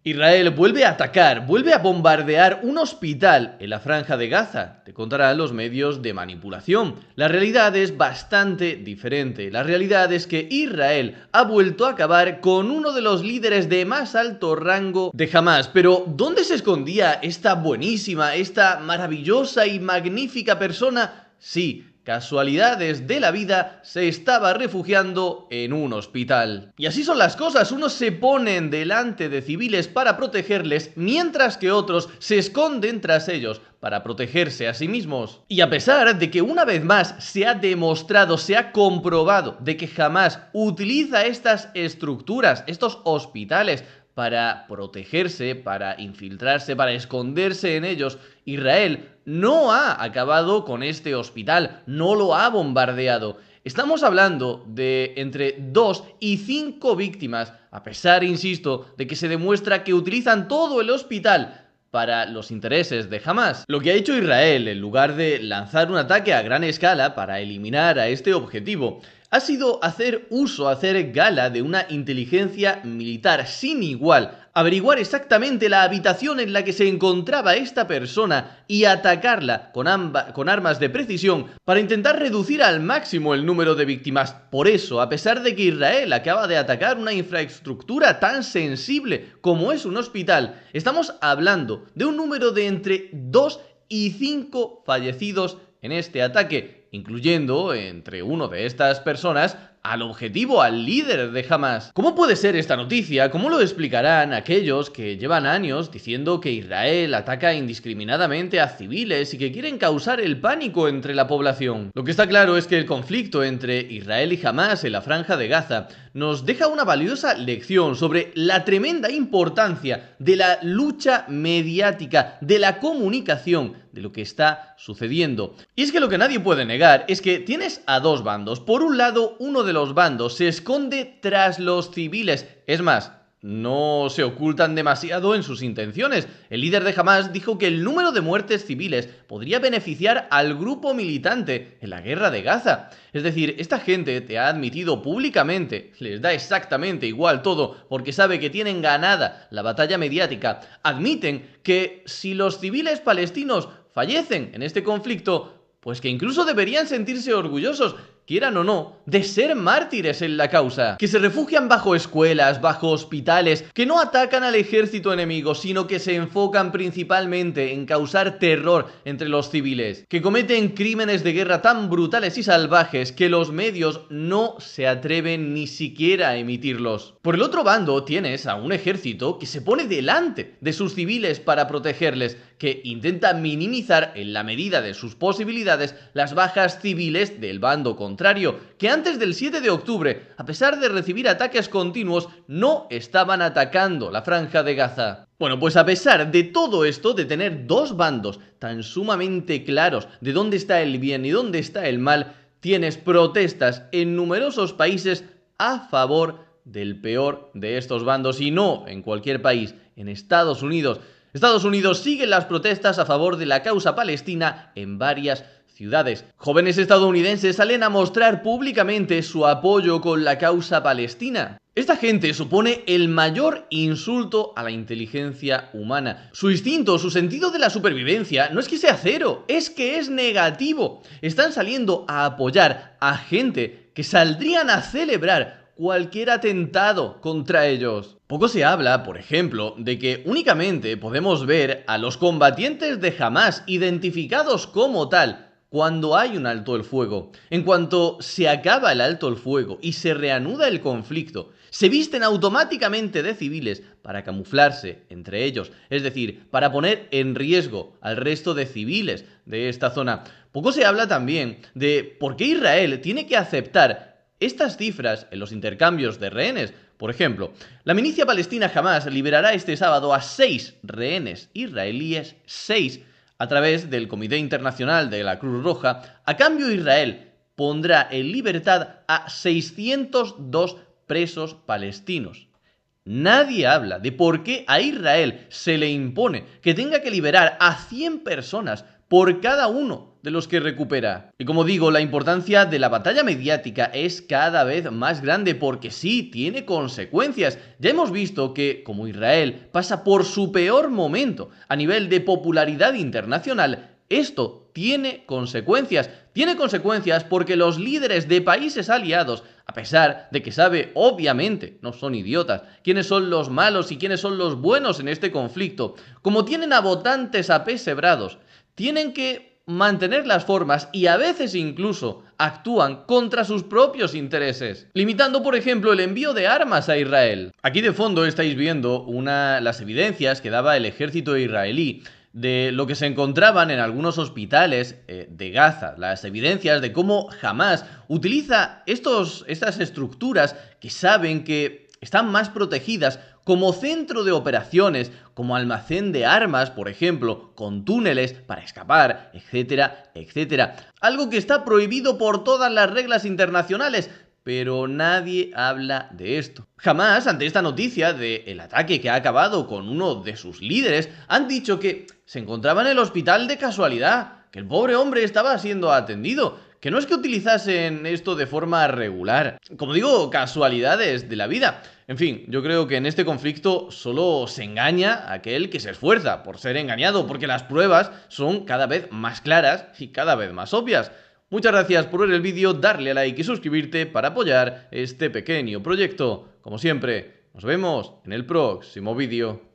Israel vuelve a atacar, vuelve a bombardear un hospital en la Franja de Gaza, te contarán los medios de manipulación. La realidad es bastante diferente. La realidad es que Israel ha vuelto a acabar con uno de los líderes de más alto rango de Hamás. Pero, ¿dónde se escondía esta buenísima, esta maravillosa y magnífica persona? Sí, casualidades de la vida, se estaba refugiando en un hospital. Y así son las cosas, unos se ponen delante de civiles para protegerles, mientras que otros se esconden tras ellos para protegerse a sí mismos. Y a pesar de que una vez más se ha demostrado, se ha comprobado de que Hamás utiliza estas estructuras, estos hospitales, para protegerse, para infiltrarse, para esconderse en ellos, Israel no ha acabado con este hospital, no lo ha bombardeado. Estamos hablando de entre 2 y 5 víctimas, a pesar, insisto, de que se demuestra que utilizan todo el hospital para los intereses de Hamás. Lo que ha hecho Israel, en lugar de lanzar un ataque a gran escala para eliminar a este objetivo, ha sido hacer gala de una inteligencia militar sin igual, averiguar exactamente la habitación en la que se encontraba esta persona y atacarla con armas de precisión para intentar reducir al máximo el número de víctimas. Por eso, a pesar de que Israel acaba de atacar una infraestructura tan sensible como es un hospital, estamos hablando de un número de entre 2 y 5 fallecidos en este ataque, incluyendo entre uno de estas personas al objetivo, al líder de Hamás. ¿Cómo puede ser esta noticia? ¿Cómo lo explicarán aquellos que llevan años diciendo que Israel ataca indiscriminadamente a civiles y que quieren causar el pánico entre la población? Lo que está claro es que el conflicto entre Israel y Hamás en la Franja de Gaza nos deja una valiosa lección sobre la tremenda importancia de la lucha mediática, de la comunicación, de lo que está sucediendo. Y es que lo que nadie puede negar es que tienes a dos bandos. Por un lado, uno de los bandos se esconde tras los civiles. Es más, no se ocultan demasiado en sus intenciones. El líder de Hamás dijo que el número de muertes civiles podría beneficiar al grupo militante en la guerra de Gaza. Es decir, esta gente te ha admitido públicamente, les da exactamente igual todo porque sabe que tienen ganada la batalla mediática. Admiten que si los civiles palestinos fallecen en este conflicto, pues que incluso deberían sentirse orgullosos, quieran o no, de ser mártires en la causa, que se refugian bajo escuelas, bajo hospitales, que no atacan al ejército enemigo, sino que se enfocan principalmente en causar terror entre los civiles, que cometen crímenes de guerra tan brutales y salvajes que los medios no se atreven ni siquiera a emitirlos. Por el otro bando tienes a un ejército que se pone delante de sus civiles para protegerles, que intenta minimizar en la medida de sus posibilidades las bajas civiles del bando contrario, que antes del 7 de octubre, a pesar de recibir ataques continuos, no estaban atacando la Franja de Gaza. Bueno, pues a pesar de todo esto, de tener dos bandos tan sumamente claros de dónde está el bien y dónde está el mal, tienes protestas en numerosos países a favor del peor de estos bandos, y no en cualquier país, en Estados Unidos. Estados Unidos sigue las protestas a favor de la causa palestina en varias ciudades. Jóvenes estadounidenses salen a mostrar públicamente su apoyo con la causa palestina. Esta gente supone el mayor insulto a la inteligencia humana. Su instinto, su sentido de la supervivencia no es que sea cero, es que es negativo. Están saliendo a apoyar a gente que saldrían a celebrar cualquier atentado contra ellos. Poco se habla, por ejemplo, de que únicamente podemos ver a los combatientes de Hamás identificados como tal cuando hay un alto el fuego. En cuanto se acaba el alto el fuego y se reanuda el conflicto, se visten automáticamente de civiles para camuflarse entre ellos, es decir, para poner en riesgo al resto de civiles de esta zona. Poco se habla también de por qué Israel tiene que aceptar estas cifras en los intercambios de rehenes. Por ejemplo, la milicia palestina Hamás liberará este sábado a 6 rehenes israelíes, 6, a través del Comité Internacional de la Cruz Roja. A cambio, Israel pondrá en libertad a 602 presos palestinos. Nadie habla de por qué a Israel se le impone que tenga que liberar a 100 personas por cada uno de los que recupera. Y como digo, la importancia de la batalla mediática es cada vez más grande porque sí, tiene consecuencias. Ya hemos visto que, como Israel pasa por su peor momento a nivel de popularidad internacional, esto tiene consecuencias. Tiene consecuencias porque los líderes de países aliados, a pesar de que sabe, obviamente, no son idiotas, quiénes son los malos y quiénes son los buenos en este conflicto, como tienen a votantes apesebrados, tienen que mantener las formas y a veces incluso actúan contra sus propios intereses, limitando por ejemplo el envío de armas a Israel. Aquí de fondo estáis viendo las evidencias que daba el ejército israelí de lo que se encontraban en algunos hospitales de Gaza, las evidencias de cómo Hamás utiliza estas estructuras que saben que están más protegidas como centro de operaciones, como almacén de armas, por ejemplo, con túneles para escapar, etcétera, etcétera. Algo que está prohibido por todas las reglas internacionales, pero nadie habla de esto. Jamás, ante esta noticia del ataque que ha acabado con uno de sus líderes, han dicho que se encontraba en el hospital de casualidad, que el pobre hombre estaba siendo atendido, que no es que utilizasen esto de forma regular. Como digo, casualidades de la vida. En fin, yo creo que en este conflicto solo se engaña a aquel que se esfuerza por ser engañado, porque las pruebas son cada vez más claras y cada vez más obvias. Muchas gracias por ver el vídeo, darle a like y suscribirte para apoyar este pequeño proyecto. Como siempre, nos vemos en el próximo vídeo.